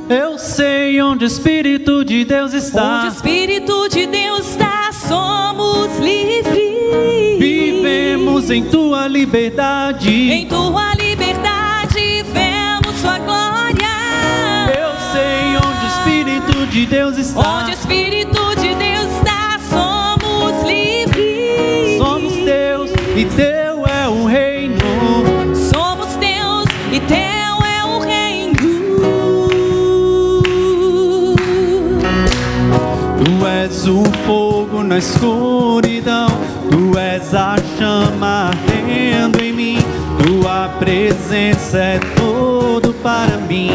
Eu sei onde o Espírito de Deus está. Onde o Espírito de Deus está, somos livres. Vivemos em tua liberdade. Em tua liberdade vemos sua glória. Eu sei onde o Espírito de Deus está. Onde o Espírito de Deus está, somos livres. Somos teus e teu é o reino. Somos teus e teu é o reino. Tu és o fogo na escuridão. Tu és a chama ardendo em mim. Tua presença é tudo para mim.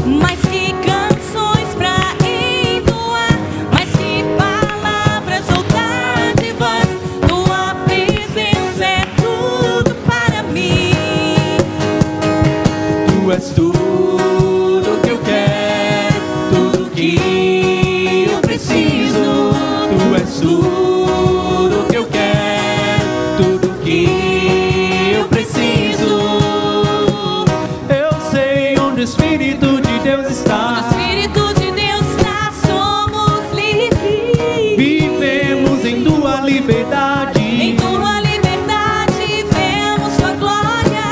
Mais que canções pra entoar, mais que palavras ou dádivas, tua presença é tudo para mim. Tu és tudo que eu quero, tudo que eu preciso. Tu és tudo que eu quero, tudo que eu preciso. Eu sei onde o Espírito de Deus está. O Espírito de Deus está, somos livres. Vivemos em tua liberdade. Em tua liberdade vemos sua glória.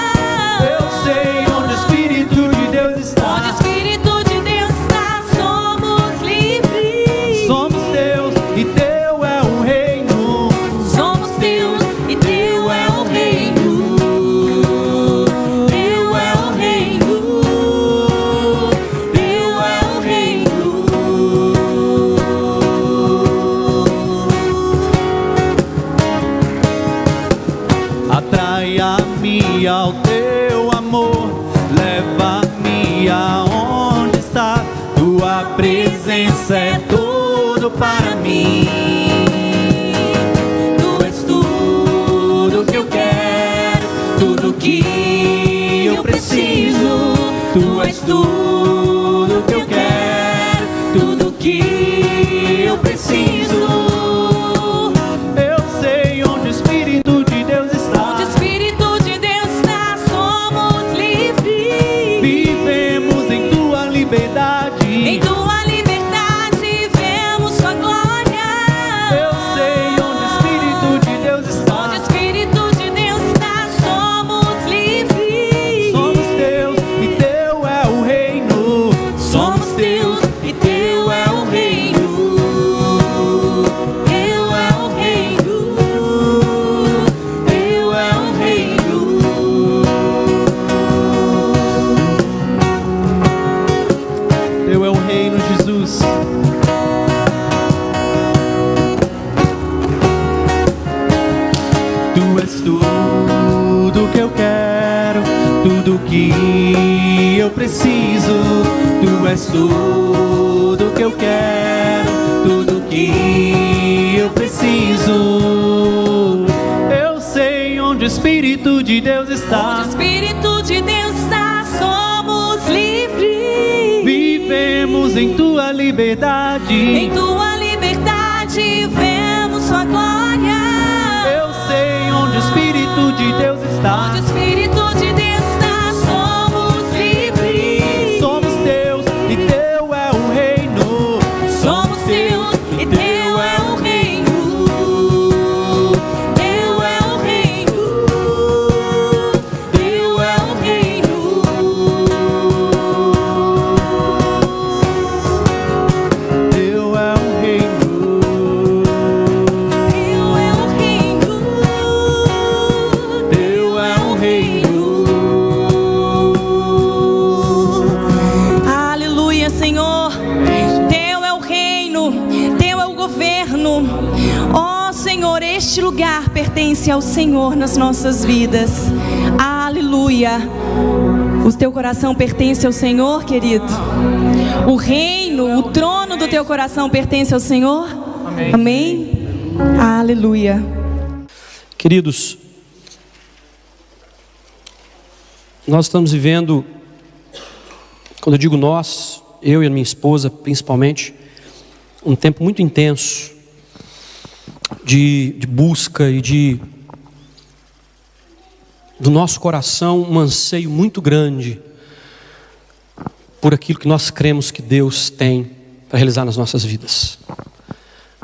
Eu sei onde o Espírito de Deus Onde o está. Espírito de Deus está, somos livres. Somos teus e teu é o reino. Somos teus e teu é o reino. Teu é o reino. Teu é o reino. Atraia-me ao teu amor, leva-me aonde está. Tua presença é tudo para mim. Tu és tudo que eu quero, tudo que eu preciso. Tu és tudo que eu quero, tudo que eu preciso. Eu sei onde o Espírito de Deus está. Onde o Espírito de Deus está, somos livres. Vivemos em tua liberdade. Em tua liberdade vemos sua glória. Eu sei onde o Espírito de Deus Onde o está. Espírito de Deus está, somos livres. Somos teus e teu é o reino. Somos teus e teu é o reino. Teu é o reino. Teu é o reino. Teu é o reino, Jesus. Tu és tudo que eu quero, tudo que eu preciso. Tu és tudo que eu quero, tudo que eu preciso. Eu sei onde o Espírito de Deus Onde o está. Espírito de Deus está, somos livres. Vivemos em tua liberdade. Em tua liberdade vemos sua glória. Eu sei onde o Espírito de Deus está. Onde o Espírito de Deus está, somos livres. Somos teus e teu é o reino. Somos teus e teu é o reino. Teu é o reino. Teu é o reino. Teu é o reino. Teu é o reino. Teu é o reino. Aleluia, Senhor. Teu é o reino, teu é o governo. Ó Senhor, este lugar pertence ao Senhor nas nossas vidas. Aleluia. O teu coração pertence ao Senhor, querido. O reino, o trono do teu coração pertence ao Senhor. Amém. Amém. Aleluia. Queridos, nós estamos vivendo, quando eu digo nós, eu e a minha esposa principalmente, um tempo muito intenso de busca e do nosso coração um anseio muito grande por aquilo que nós cremos que Deus tem para realizar nas nossas vidas.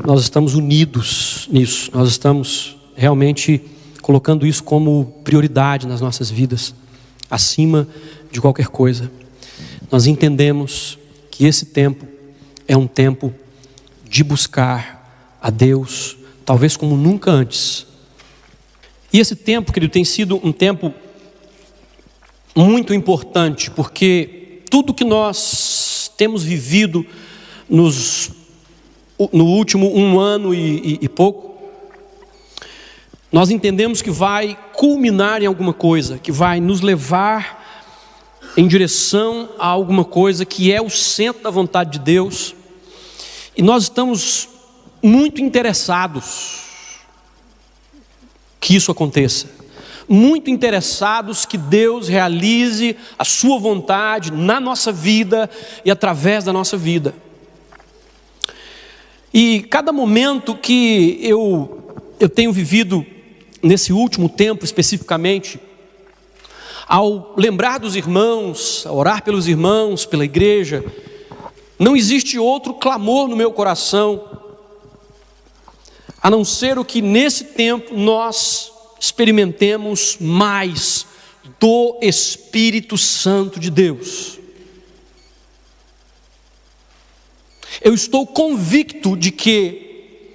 Nós estamos unidos nisso, nós estamos realmente colocando isso como prioridade nas nossas vidas, acima de qualquer coisa. Nós entendemos que esse tempo é um tempo de buscar a Deus, talvez como nunca antes. E esse tempo, querido, tem sido um tempo muito importante, porque tudo que nós temos vivido no último 1 ano e pouco, nós entendemos que vai culminar em alguma coisa, que vai nos levar em direção a alguma coisa que é o centro da vontade de Deus. E nós estamos muito interessados que isso aconteça, muito interessados que Deus realize a sua vontade na nossa vida e através da nossa vida. E cada momento que eu tenho vivido nesse último tempo especificamente, ao lembrar dos irmãos, ao orar pelos irmãos, pela igreja, não existe outro clamor no meu coração, a não ser o que nesse tempo nós experimentemos mais do Espírito Santo de Deus. Eu estou convicto de que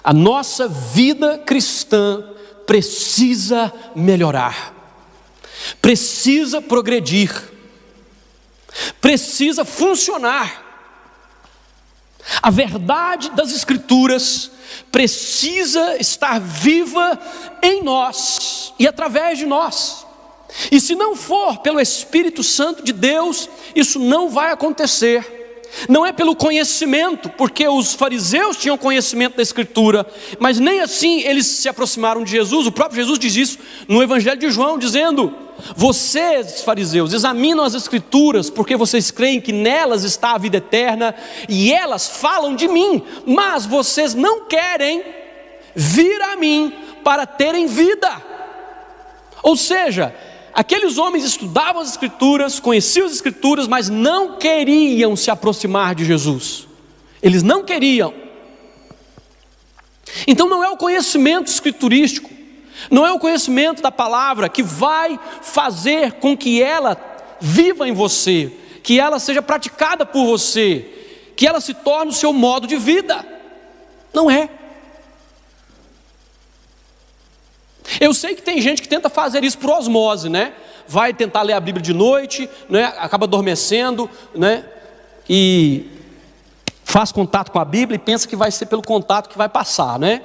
a nossa vida cristã precisa melhorar, precisa progredir, precisa funcionar. A verdade das Escrituras precisa estar viva em nós e através de nós. E se não for pelo Espírito Santo de Deus, isso não vai acontecer. Não é pelo conhecimento, porque os fariseus tinham conhecimento da Escritura, mas nem assim eles se aproximaram de Jesus. O próprio Jesus diz isso no Evangelho de João, dizendo: vocês, fariseus, examinam as Escrituras, porque vocês creem que nelas está a vida eterna, e elas falam de mim, mas vocês não querem vir a mim para terem vida. Ou seja, aqueles homens estudavam as Escrituras, conheciam as Escrituras, mas não queriam se aproximar de Jesus. Eles não queriam. Então não é o conhecimento escriturístico, não é o conhecimento da palavra que vai fazer com que ela viva em você, que ela seja praticada por você, que ela se torne o seu modo de vida. Não é. Eu sei que tem gente que tenta fazer isso por osmose, né? Vai tentar ler a Bíblia de noite, né? Acaba adormecendo, né? E faz contato com a Bíblia e pensa que vai ser pelo contato que vai passar, né?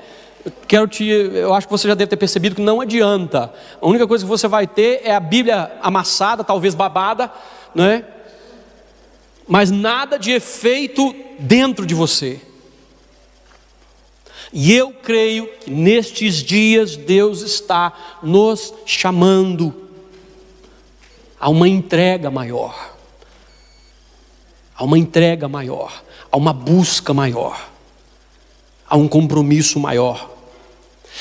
Eu acho que você já deve ter percebido que não adianta. A única coisa que você vai ter é a Bíblia amassada, talvez babada, né? Mas nada de efeito dentro de você. E eu creio que nestes dias Deus está nos chamando a uma entrega maior, a uma entrega maior, a uma busca maior, a um compromisso maior.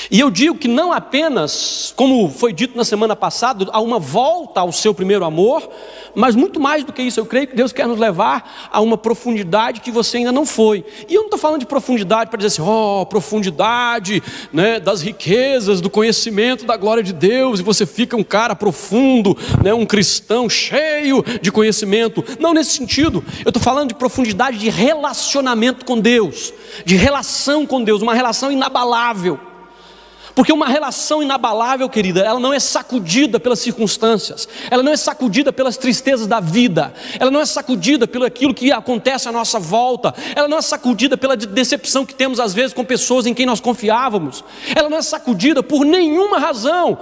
E eu digo que não apenas, como foi dito na semana passada, a uma volta ao seu primeiro amor, mas muito mais do que isso. Eu creio que Deus quer nos levar a uma profundidade que você ainda não foi. E eu não estou falando de profundidade para dizer assim, profundidade, né, das riquezas, do conhecimento da glória de Deus, e você fica um cara profundo, né, um cristão cheio de conhecimento. Não nesse sentido. Eu estou falando de profundidade de relacionamento com Deus, de relação com Deus, uma relação inabalável. Porque uma relação inabalável, querida, ela não é sacudida pelas circunstâncias, ela não é sacudida pelas tristezas da vida, ela não é sacudida pelo aquilo que acontece à nossa volta, ela não é sacudida pela decepção que temos às vezes com pessoas em quem nós confiávamos, ela não é sacudida por nenhuma razão.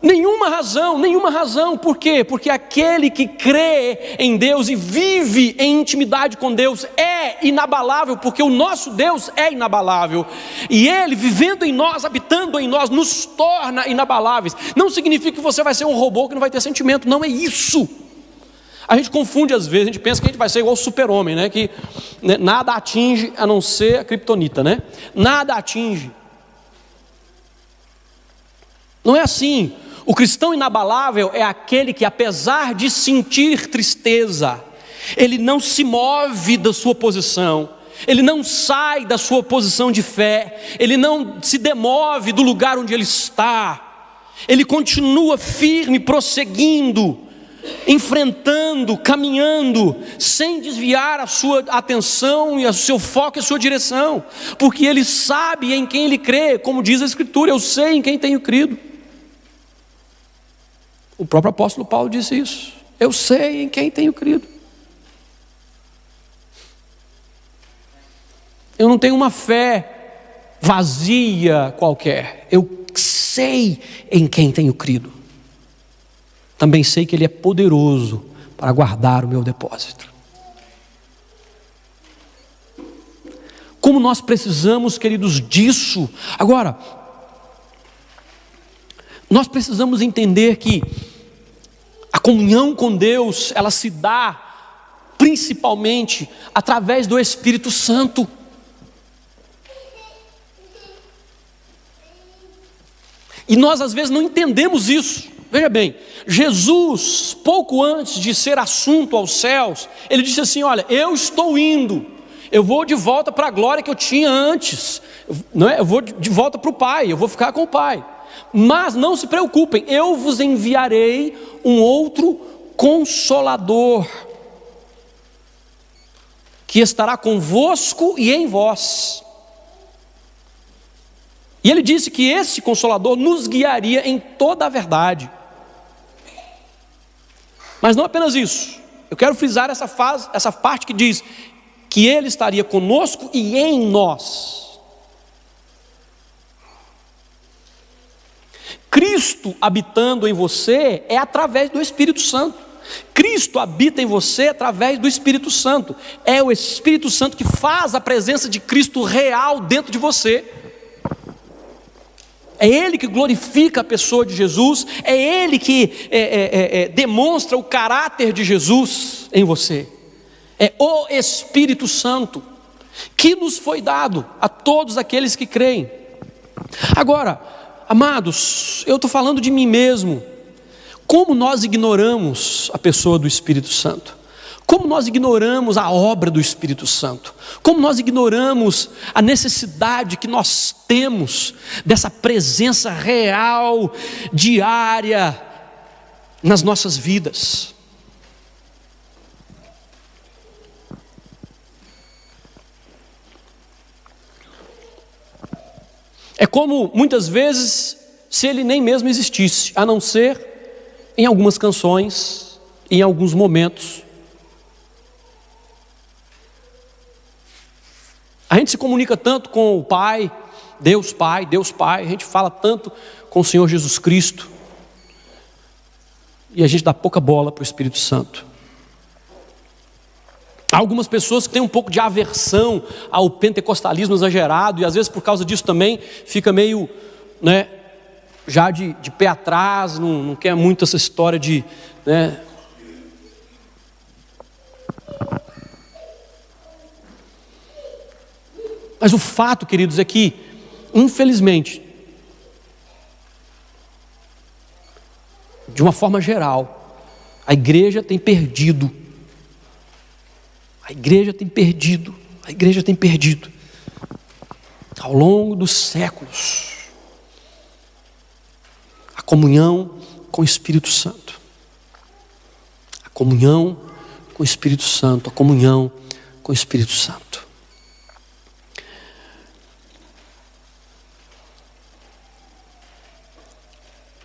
Nenhuma razão. Por quê? Porque aquele que crê em Deus e vive em intimidade com Deus é inabalável, porque o nosso Deus é inabalável. E Ele, vivendo em nós, habitando em nós, nos torna inabaláveis. Não significa que você vai ser um robô que não vai ter sentimento, não é isso. A gente confunde às vezes, a gente pensa que a gente vai ser igual o super-homem, né? Que nada atinge a não ser a criptonita, né? Nada atinge. Não é assim. O cristão inabalável é aquele que, apesar de sentir tristeza, ele não se move da sua posição, ele não sai da sua posição de fé, ele não se demove do lugar onde ele está, ele continua firme, prosseguindo, enfrentando, caminhando, sem desviar a sua atenção e o seu foco e a sua direção, porque ele sabe em quem ele crê, como diz a Escritura: eu sei em quem tenho crido. O próprio apóstolo Paulo disse isso: eu sei em quem tenho crido. Eu não tenho uma fé vazia qualquer, eu sei em quem tenho crido. Também sei que Ele é poderoso para guardar o meu depósito. Como nós precisamos, queridos, disso. Agora, nós precisamos entender que a comunhão com Deus, ela se dá principalmente através do Espírito Santo. E nós às vezes não entendemos isso. Veja bem, Jesus, pouco antes de ser assunto aos céus, ele disse assim: olha, eu estou indo, eu vou de volta para a glória que eu tinha antes, não é? Eu vou de volta para o Pai, eu vou ficar com o Pai. Mas não se preocupem, eu vos enviarei um outro Consolador, que estará convosco e em vós. E ele disse que esse Consolador nos guiaria em toda a verdade. Mas não apenas isso, eu quero frisar essa parte que diz que Ele estaria conosco e em nós. Cristo habitando em você é através do Espírito Santo. Cristo habita em você através do Espírito Santo. É o Espírito Santo que faz a presença de Cristo real dentro de você. É Ele que glorifica a pessoa de Jesus, é Ele que demonstra o caráter de Jesus em você. É o Espírito Santo que nos foi dado a todos aqueles que creem. Agora, amados, eu estou falando de mim mesmo. Como nós ignoramos a pessoa do Espírito Santo? Como nós ignoramos a obra do Espírito Santo? Como nós ignoramos a necessidade que nós temos dessa presença real, diária, nas nossas vidas? É como muitas vezes se ele nem mesmo existisse, a não ser em algumas canções, em alguns momentos. A gente se comunica tanto com o Pai, Deus Pai, a gente fala tanto com o Senhor Jesus Cristo, e a gente dá pouca bola para o Espírito Santo. Há algumas pessoas que têm um pouco de aversão ao pentecostalismo exagerado, e às vezes por causa disso também fica meio, já de pé atrás, não quer muito essa história de, Mas o fato, queridos, é que, infelizmente, de uma forma geral, a igreja tem perdido. A igreja tem perdido ao longo dos séculos a comunhão com o Espírito Santo. A comunhão com o Espírito Santo, a comunhão com o Espírito Santo.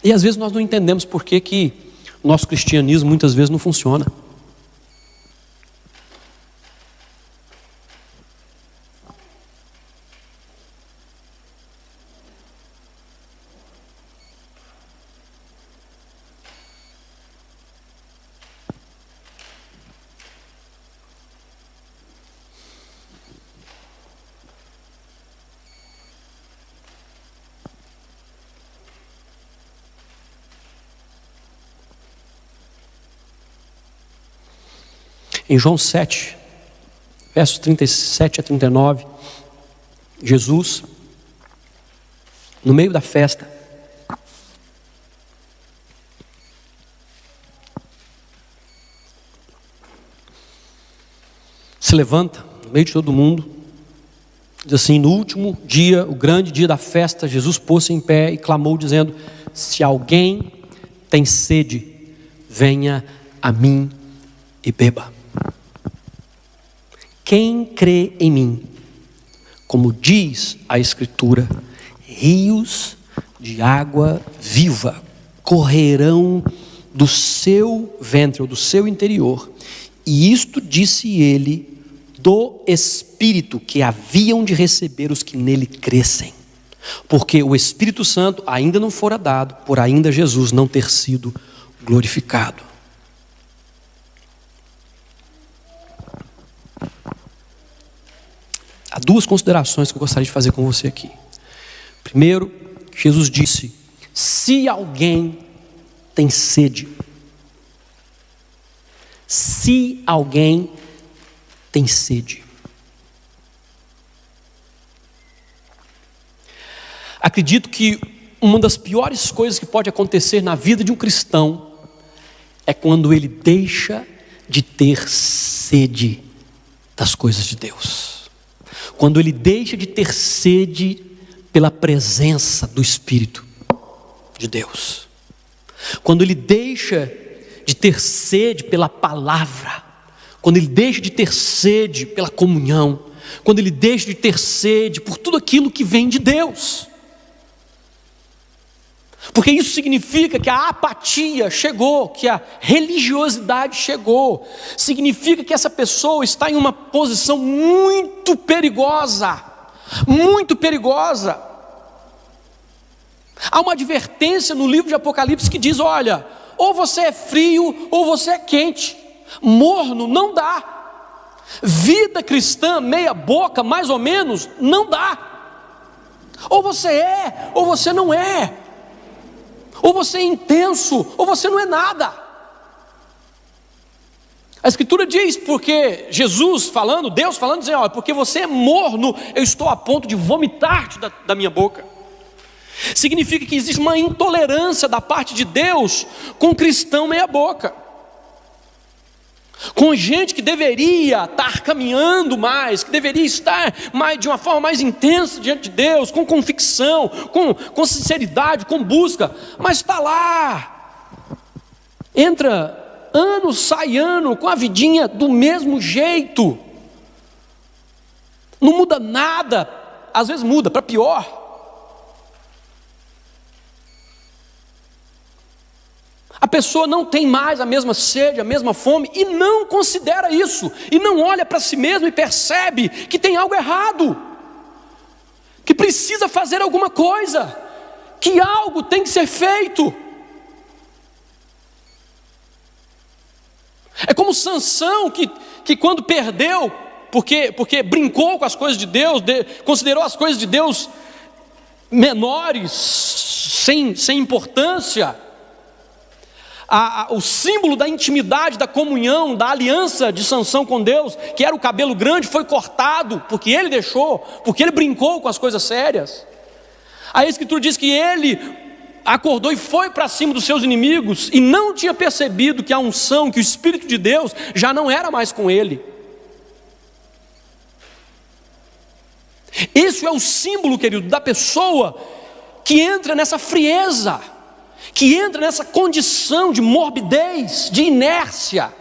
E às vezes nós não entendemos por que o nosso cristianismo muitas vezes não funciona. Em João 7, versos 37 a 39, Jesus, no meio da festa, se levanta no meio de todo mundo, diz assim: no último dia, o grande dia da festa, Jesus pôs-se em pé e clamou dizendo: se alguém tem sede, venha a mim e beba. Quem crê em mim, como diz a Escritura, rios de água viva correrão do seu ventre ou do seu interior. E isto disse ele do Espírito que haviam de receber os que nele crescem, porque o Espírito Santo ainda não fora dado, por ainda Jesus não ter sido glorificado. Há duas considerações que eu gostaria de fazer com você aqui. Primeiro, Jesus disse: se alguém tem sede, se alguém tem sede. Acredito que uma das piores coisas que pode acontecer na vida de um cristão é quando ele deixa de ter sede das coisas de Deus. Quando ele deixa de ter sede pela presença do Espírito de Deus. Quando ele deixa de ter sede pela palavra. Quando ele deixa de ter sede pela comunhão. Quando ele deixa de ter sede por tudo aquilo que vem de Deus. Porque isso significa que a apatia chegou, que a religiosidade chegou. Significa que essa pessoa está em uma posição muito perigosa. Muito perigosa. Há uma advertência no livro de Apocalipse que diz: olha, ou você é frio ou você é quente. Morno não dá. Vida cristã meia boca, mais ou menos, não dá. Ou você é ou você não é. Ou você é intenso, ou você não é nada. A Escritura diz, porque Jesus falando, Deus falando, dizendo: olha, porque você é morno, eu estou a ponto de vomitar-te da minha boca. Significa que existe uma intolerância da parte de Deus com cristão meia boca. Com gente que deveria estar caminhando mais, que deveria estar de uma forma mais intensa diante de Deus, com convicção, com sinceridade, com busca, mas está lá, entra ano, sai ano, com a vidinha do mesmo jeito, não muda nada, às vezes muda para pior. A pessoa não tem mais a mesma sede, a mesma fome, e não considera isso, e não olha para si mesmo e percebe que tem algo errado, que precisa fazer alguma coisa, que algo tem que ser feito. É como Sansão, que quando perdeu, porque brincou com as coisas de Deus, considerou as coisas de Deus menores, sem importância. O símbolo da intimidade, da comunhão, da aliança de Sansão com Deus, que era o cabelo grande, foi cortado, porque ele deixou, porque ele brincou com as coisas sérias. A Escritura diz que ele acordou e foi para cima dos seus inimigos, e não tinha percebido que a unção, que o Espírito de Deus já não era mais com ele. Esse é o símbolo, querido, da pessoa que entra nessa frieza, que entra nessa condição de morbidez, de inércia,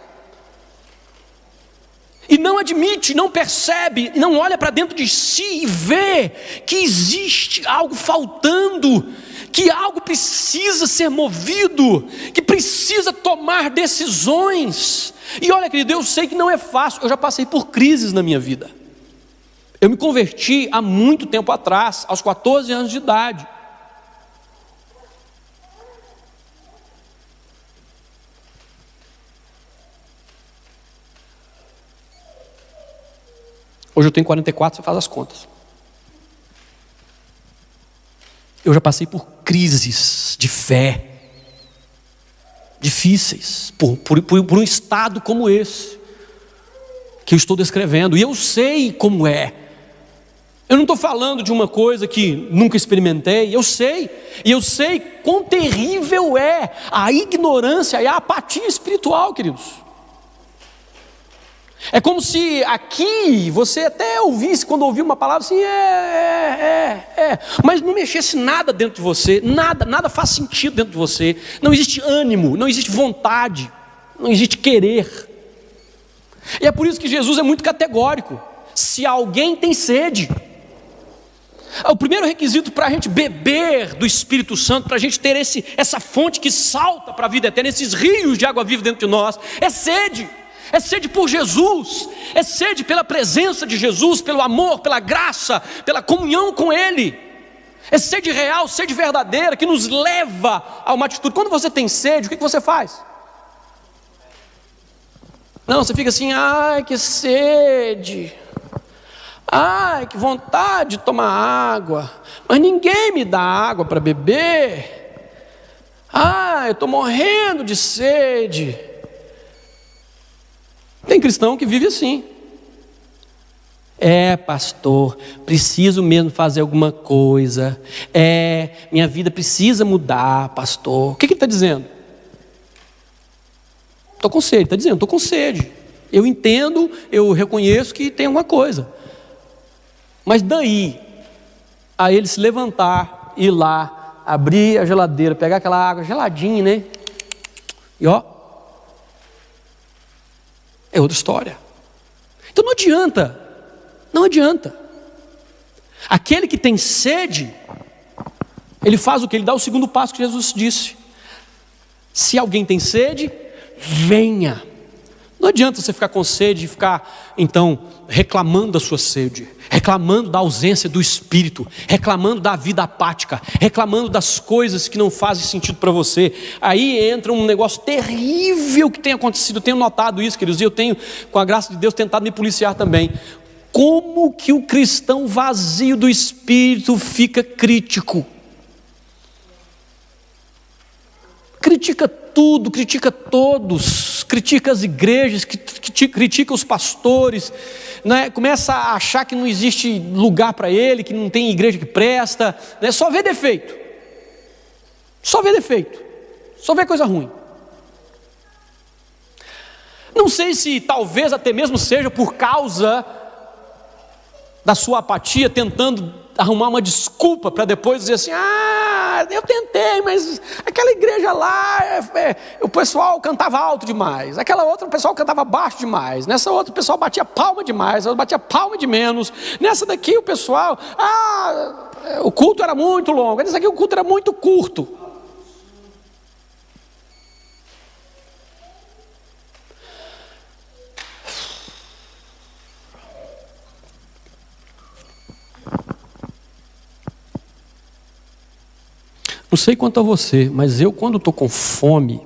e não admite, não percebe, não olha para dentro de si e vê que existe algo faltando, que algo precisa ser movido, que precisa tomar decisões. E olha, querido, eu sei que não é fácil, eu já passei por crises na minha vida. Eu me converti há muito tempo atrás, aos 14 anos de idade. Hoje eu tenho 44, você faz as contas. Eu já passei por crises de fé, difíceis, por um estado como esse, que eu estou descrevendo, e eu sei como é. Eu não estou falando de uma coisa que nunca experimentei, eu sei, e eu sei quão terrível é a ignorância e a apatia espiritual, queridos. É como se aqui você até ouvisse, quando ouvia uma palavra assim, mas não mexesse nada dentro de você, nada faz sentido dentro de você, não existe ânimo, não existe vontade, não existe querer. E é por isso que Jesus é muito categórico: se alguém tem sede. O primeiro requisito para a gente beber do Espírito Santo, para a gente ter essa fonte que salta para a vida eterna, esses rios de água viva dentro de nós, é sede. É sede por Jesus, é sede pela presença de Jesus, pelo amor, pela graça, pela comunhão com Ele. É sede real, sede verdadeira, que nos leva a uma atitude. Quando você tem sede, o que você faz? Não, você fica assim: ai, que sede, ai, que vontade de tomar água, mas ninguém me dá água para beber. Ai, eu estou morrendo de sede. Tem cristão que vive assim: pastor, preciso mesmo fazer alguma coisa, minha vida precisa mudar, pastor. O que ele está dizendo? Estou com sede. Está dizendo: estou com sede. Eu entendo, eu reconheço que tem alguma coisa, mas daí a ele se levantar, ir lá, abrir a geladeira, pegar aquela água geladinha, né? E é outra história. Então não adianta. Aquele que tem sede, ele faz o que? Ele dá o segundo passo que Jesus disse: se alguém tem sede, venha. Não adianta você ficar com sede e ficar então reclamando da sua sede, reclamando da ausência do Espírito, reclamando da vida apática, reclamando das coisas que não fazem sentido para você. Aí entra um negócio terrível que tem acontecido. Eu tenho notado isso, queridos, e eu tenho, com a graça de Deus, tentado me policiar também. Como que o cristão vazio do Espírito fica crítico? Critica tudo, critica todos, critica as igrejas, critica os pastores, né? Começa a achar que não existe lugar para ele, que não tem igreja que presta, né? Só vê defeito, só vê coisa ruim. Não sei se talvez até mesmo seja por causa da sua apatia, tentando arrumar uma desculpa para depois dizer assim: eu tentei, mas aquela igreja lá, o pessoal cantava alto demais, aquela outra o pessoal cantava baixo demais, nessa outra o pessoal batia palma demais, eu batia palma de menos, nessa daqui o pessoal, o culto era muito longo, nessa aqui o culto era muito curto. Não sei quanto a você, mas eu, quando estou com fome,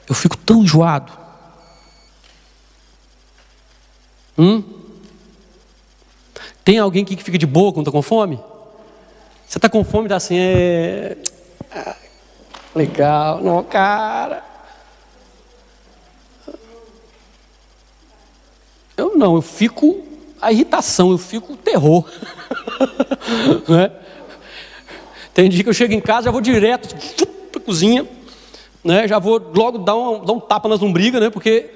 eu fico tão enjoado. Tem alguém aqui que fica de boa quando está com fome? Você está com fome e está assim, legal, não, cara. Eu fico a irritação, eu fico o terror. Não é? Tem dia que eu chego em casa, já vou direto para a cozinha, né? Já vou logo dar um tapa nas lombrigas, né? Porque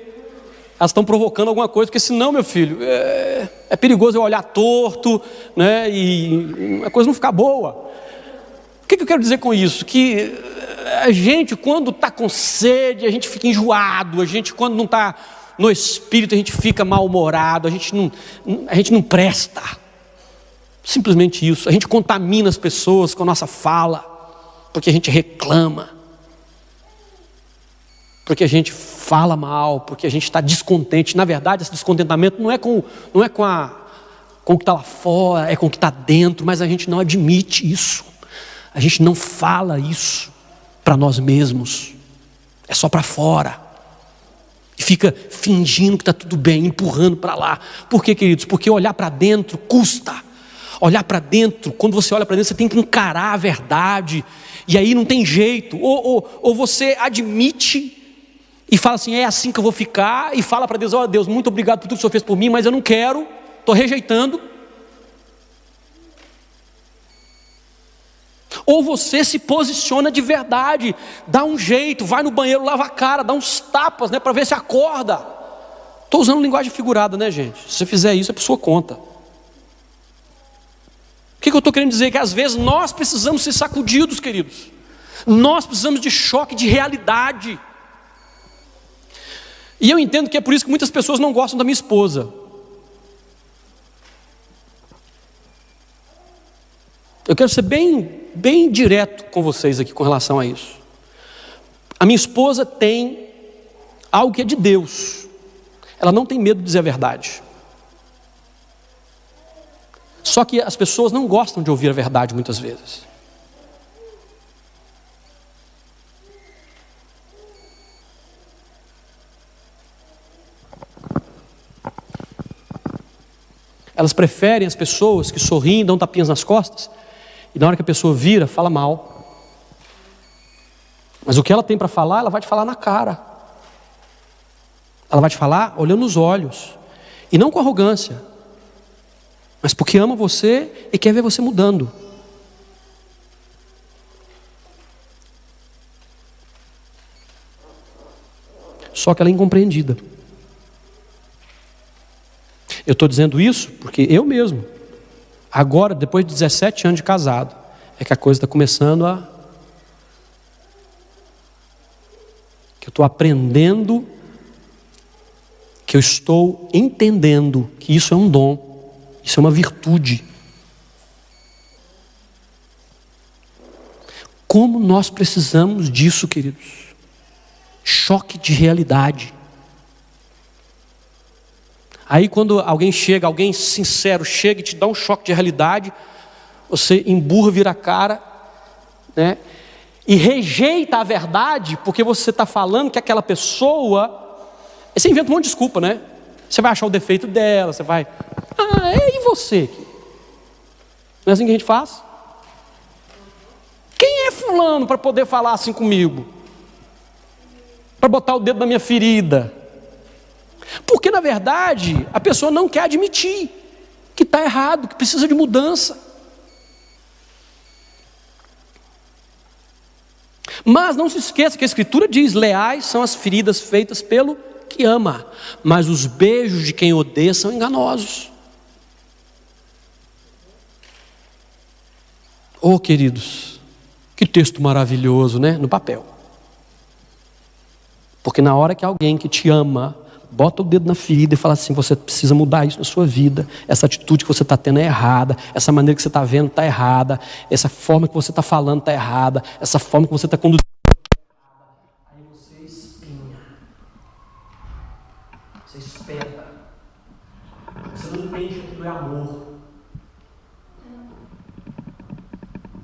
elas estão provocando alguma coisa, porque senão, meu filho, é perigoso eu olhar torto, né? E a coisa não ficar boa. O que eu quero dizer com isso? Que a gente, quando está com sede, a gente fica enjoado, a gente, quando não está no espírito, a gente fica mal-humorado, a gente não presta. Simplesmente isso. A gente contamina as pessoas com a nossa fala, porque a gente reclama, porque a gente fala mal, porque a gente está descontente. Na verdade, esse descontentamento não é com o que está lá fora, é com o que está dentro, mas a gente não admite isso, a gente não fala isso para nós mesmos, é só para fora. E fica fingindo que está tudo bem, empurrando para lá. Por quê, queridos? Porque olhar para dentro custa. Olhar para dentro, quando você olha para dentro, você tem que encarar a verdade, e aí não tem jeito, ou você admite e fala assim: é assim que eu vou ficar, e fala para Deus: ó Deus, muito obrigado por tudo que o Senhor fez por mim, mas eu não quero, estou rejeitando. Ou você se posiciona de verdade, dá um jeito, vai no banheiro, lava a cara, dá uns tapas, né, para ver se acorda. Estou usando linguagem figurada, né, gente? Se você fizer isso, é por sua conta. O que eu estou querendo dizer? Que às vezes nós precisamos ser sacudidos, queridos. Nós precisamos de choque de realidade. E eu entendo que é por isso que muitas pessoas não gostam da minha esposa. Eu quero ser bem direto com vocês aqui com relação a isso. A minha esposa tem algo que é de Deus. Ela não tem medo de dizer a verdade. Só que as pessoas não gostam de ouvir a verdade muitas vezes. Elas preferem as pessoas que sorriem, dão tapinhas nas costas, e na hora que a pessoa vira, fala mal. Mas o que ela tem para falar, ela vai te falar na cara. Ela vai te falar olhando nos olhos. E não com arrogância, mas porque ama você e quer ver você mudando. Só que ela é incompreendida. Eu estou dizendo isso porque eu mesmo, agora, depois de 17 anos de casado, é que a coisa está começando a... que eu estou aprendendo, que eu estou entendendo que isso é um dom, isso é uma virtude. Como nós precisamos disso, queridos? Choque de realidade. Aí quando alguém chega, alguém sincero chega e te dá um choque de realidade, você emburra, vira a cara, né? E rejeita a verdade, porque você está falando que aquela pessoa... Você inventa um monte de desculpa, né? Você vai achar o defeito dela, você vai... e você? Não é assim que a gente faz? Quem é fulano para poder falar assim comigo? Para botar o dedo na minha ferida? Porque na verdade a pessoa não quer admitir que está errado, que precisa de mudança. Mas não se esqueça que a Escritura diz: leais são as feridas feitas pelo que ama, mas os beijos de quem odeia são enganosos. Oh, queridos, que texto maravilhoso, né? No papel. Porque na hora que alguém que te ama bota o dedo na ferida e fala assim: você precisa mudar isso na sua vida, essa atitude que você está tendo é errada, essa maneira que você está vendo está errada, essa forma que você está falando está errada, essa forma que você está conduzindo está errada. Aí você espinha, você espeta, você não entende que aquilo é amor.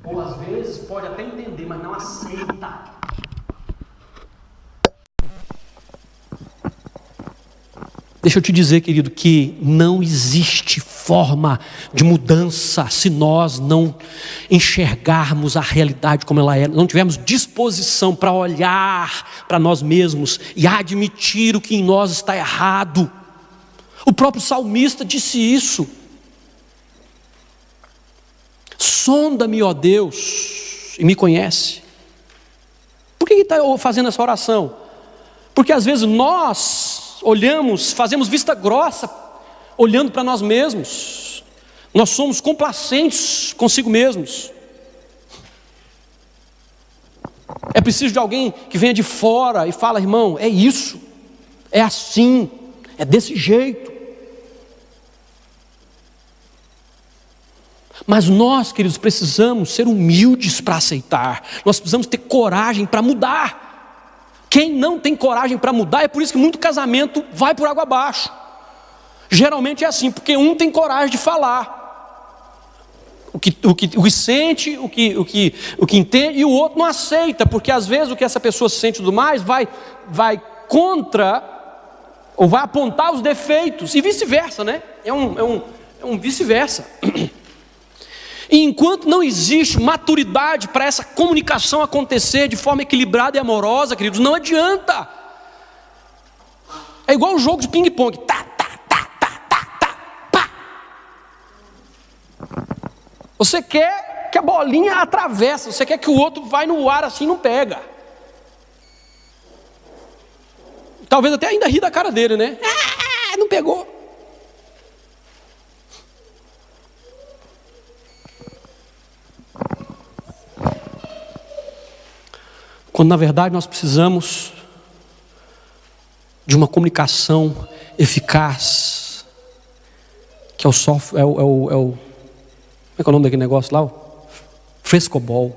Ou às vezes pode até entender, mas não aceita. Deixa eu te dizer, querido, que não existe forma de mudança se nós não enxergarmos a realidade como ela é, não tivermos disposição para olhar para nós mesmos e admitir o que em nós está errado. O próprio salmista disse isso. Sonda-me, ó Deus, e me conhece. Por que ele está fazendo essa oração? Porque às vezes nós olhamos, fazemos vista grossa, olhando para nós mesmos. Nós somos complacentes consigo mesmos. É preciso de alguém que venha de fora e fala: irmão, é isso, é assim, é desse jeito. Mas nós, queridos, precisamos ser humildes para aceitar. Nós precisamos ter coragem para mudar. Quem não tem coragem para mudar, é por isso que muito casamento vai por água abaixo. Geralmente é assim, porque um tem coragem de falar o que sente, o que entende, e o outro não aceita, porque às vezes o que essa pessoa sente e tudo mais vai contra, ou vai apontar os defeitos, e vice-versa, né? É um vice-versa. E enquanto não existe maturidade para essa comunicação acontecer de forma equilibrada e amorosa, queridos, não adianta. É igual o jogo de ping-pong. Pá. Você quer que a bolinha atravesse, você quer que o outro vai no ar assim e não pega. Talvez até ainda ri da cara dele, né? pegou. Quando na verdade nós precisamos de uma comunicação eficaz, que é o software, como é que é o nome daquele negócio lá? O frescobol,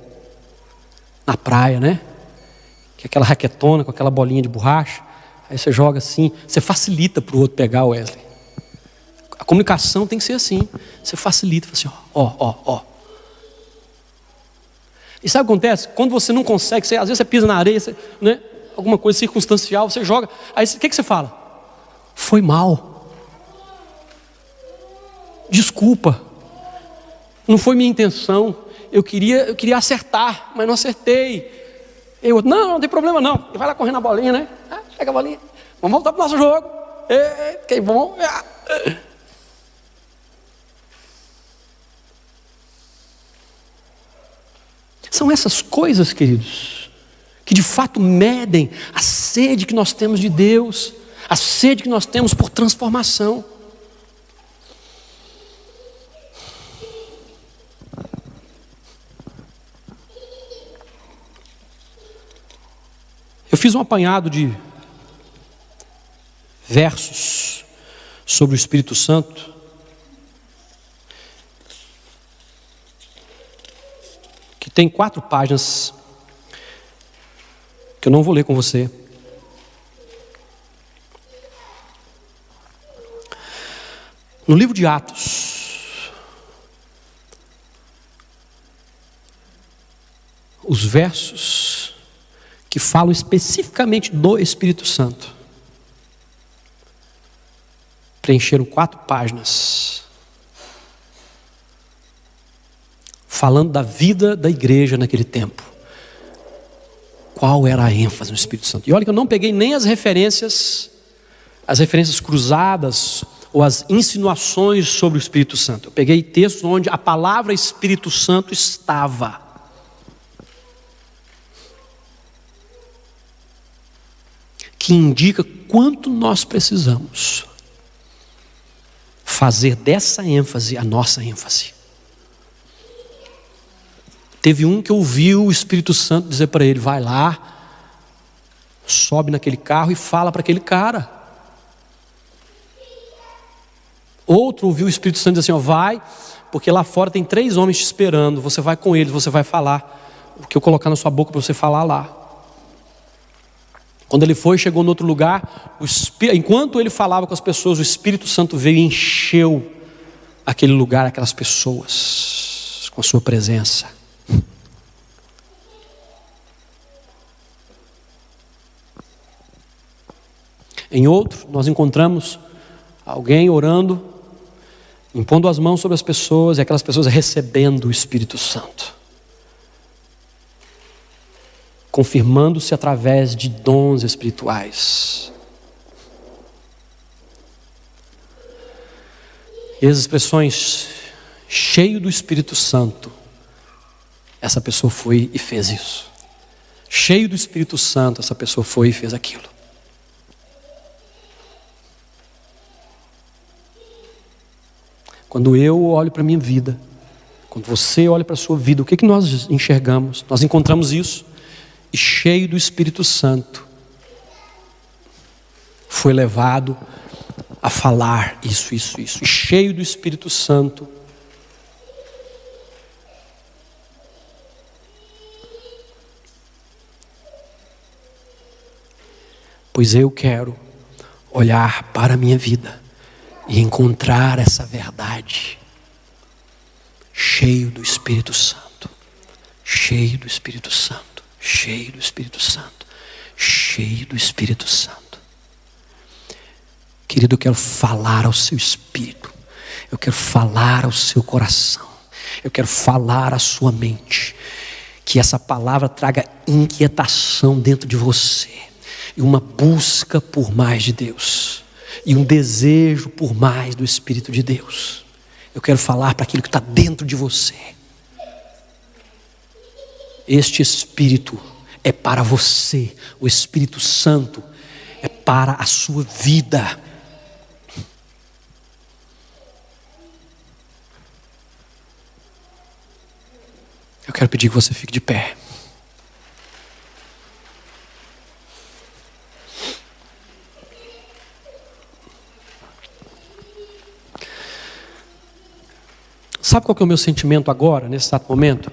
na praia, né? Que é aquela raquetona com aquela bolinha de borracha, aí você joga assim, você facilita para o outro pegar, Wesley. A comunicação tem que ser assim, você facilita, assim, ó. E sabe o que acontece? Quando você não consegue, às vezes você pisa na areia, né? Alguma coisa circunstancial, você joga. Aí o que você fala? Foi mal. Desculpa. Não foi minha intenção. Eu queria acertar, mas não acertei. Não tem problema não. Vai lá correndo a bolinha, né? Pega a bolinha. Vamos voltar para o nosso jogo. Que bom. São essas coisas, queridos, que de fato medem a sede que nós temos de Deus, a sede que nós temos por transformação. Eu fiz um apanhado de versos sobre o Espírito Santo, que tem 4 páginas, que eu não vou ler com você. No livro de Atos, os versos que falam especificamente do Espírito Santo preencheram 4 páginas, falando da vida da igreja naquele tempo. Qual era a ênfase no Espírito Santo? E olha que eu não peguei nem as referências cruzadas ou as insinuações sobre o Espírito Santo. Eu peguei textos onde a palavra Espírito Santo estava. Que indica quanto nós precisamos fazer dessa ênfase a nossa ênfase. Teve um que ouviu o Espírito Santo dizer para ele: vai lá, sobe naquele carro e fala para aquele cara. Outro ouviu o Espírito Santo dizer assim: vai, porque lá fora tem 3 homens te esperando, você vai com eles, você vai falar o que eu colocar na sua boca para você falar lá. Quando ele foi, chegou no outro lugar, enquanto ele falava com as pessoas, o Espírito Santo veio e encheu aquele lugar, aquelas pessoas, com a sua presença. Em outro, nós encontramos alguém orando, impondo as mãos sobre as pessoas, e aquelas pessoas recebendo o Espírito Santo, confirmando-se através de dons espirituais. E as expressões cheio do Espírito Santo, essa pessoa foi e fez isso. Cheio do Espírito Santo, essa pessoa foi e fez aquilo. Quando eu olho para a minha vida, quando você olha para a sua vida, o que nós enxergamos? Nós encontramos isso. E cheio do Espírito Santo, foi levado a falar isso. E cheio do Espírito Santo, pois eu quero olhar para a minha vida e encontrar essa verdade, cheio do Espírito Santo, cheio do Espírito Santo, cheio do Espírito Santo, cheio do Espírito Santo. Querido, eu quero falar ao seu espírito, eu quero falar ao seu coração, eu quero falar à sua mente, que essa palavra traga inquietação dentro de você, e uma busca por mais de Deus, e um desejo por mais do Espírito de Deus. Eu quero falar para aquilo que está dentro de você. Este Espírito é para você, o Espírito Santo é para a sua vida. Eu quero pedir que você fique de pé. Sabe qual que é o meu sentimento agora, nesse exato momento?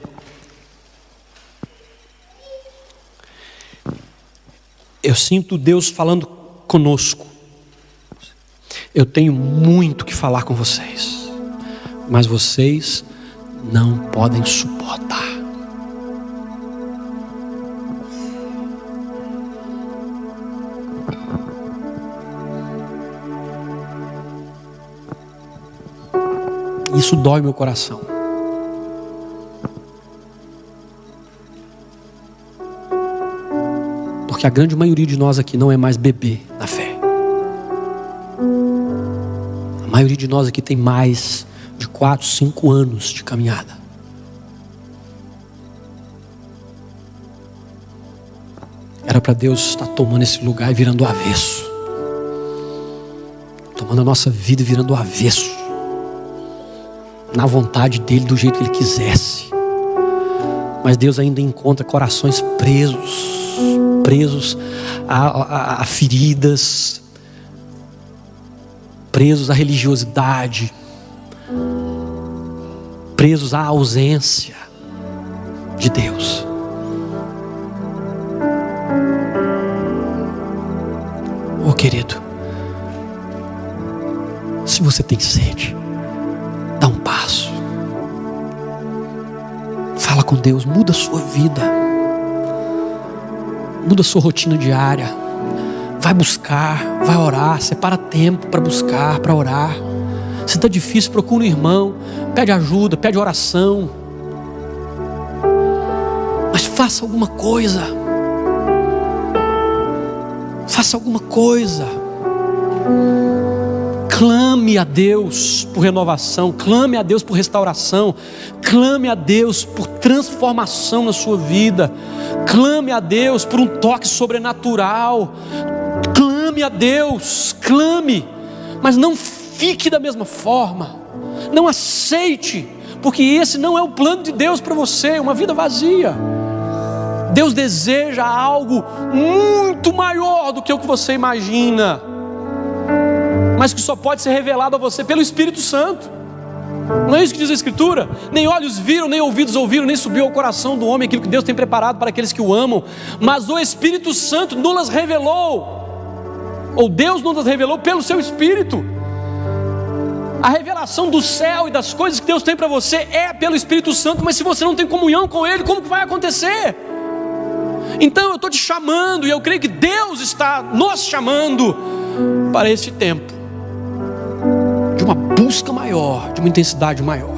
Eu sinto Deus falando conosco. Eu tenho muito que falar com vocês, mas vocês não podem suportar. Isso dói meu coração. Porque a grande maioria de nós aqui não é mais bebê na fé. A maioria de nós aqui tem mais de 4, 5 anos de caminhada. Era para Deus estar tomando esse lugar e virando o avesso. Tomando a nossa vida e virando o avesso. Na vontade dele, do jeito que ele quisesse. Mas Deus ainda encontra corações presos a feridas, presos à religiosidade, presos à ausência de Deus. Oh, querido, se você tem sede, dá um passo. Fala com Deus, muda a sua vida. Muda a sua rotina diária. Vai buscar, vai orar, separa tempo para buscar, para orar. Se está difícil, procura um irmão, pede ajuda, pede oração. Mas faça alguma coisa. Faça alguma coisa. Clame a Deus por renovação, clame a Deus por restauração, clame a Deus por transformação na sua vida, clame a Deus por um toque sobrenatural, clame a Deus, clame, mas não fique da mesma forma, não aceite, porque esse não é o plano de Deus para você, uma vida vazia. Deus deseja algo muito maior do que o que você imagina, mas que só pode ser revelado a você pelo Espírito Santo. Não é isso que diz a Escritura? Nem olhos viram, nem ouvidos ouviram, nem subiu ao coração do homem aquilo que Deus tem preparado para aqueles que o amam. Mas o Espírito Santo nos revelou, ou Deus nos revelou pelo seu Espírito. A revelação do céu e das coisas que Deus tem para você é pelo Espírito Santo. Mas se você não tem comunhão com Ele, como que vai acontecer? Então eu estou te chamando, e eu creio que Deus está nos chamando para esse tempo de uma busca maior, de uma intensidade maior.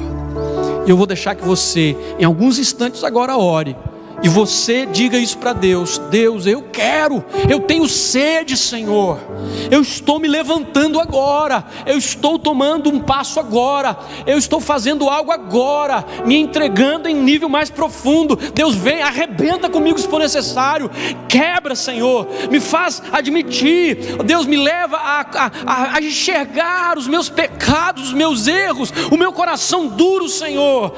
E eu vou deixar que você, em alguns instantes agora, ore. E você diga isso para Deus: Deus, eu quero, eu tenho sede, Senhor. Eu estou me levantando agora, eu estou tomando um passo agora, eu estou fazendo algo agora, me entregando em nível mais profundo. Deus, vem, arrebenta comigo se for necessário, quebra, Senhor, me faz admitir. Deus, me leva a enxergar os meus pecados, os meus erros, o meu coração duro, Senhor,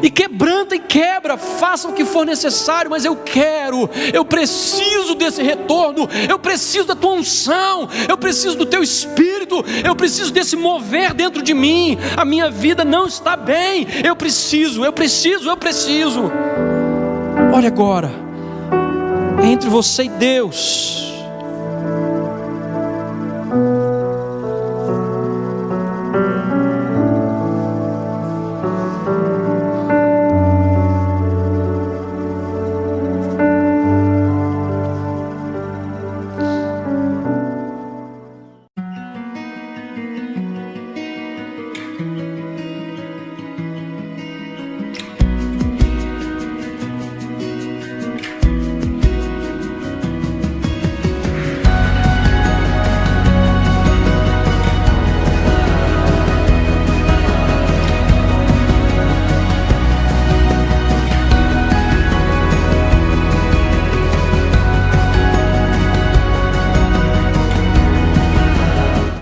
e quebranta e quebra, faça o que for necessário. Mas eu quero, eu preciso desse retorno, eu preciso da tua unção, eu preciso do teu Espírito, eu preciso desse mover dentro de mim. A minha vida não está bem, eu preciso. Olha agora, entre você e Deus,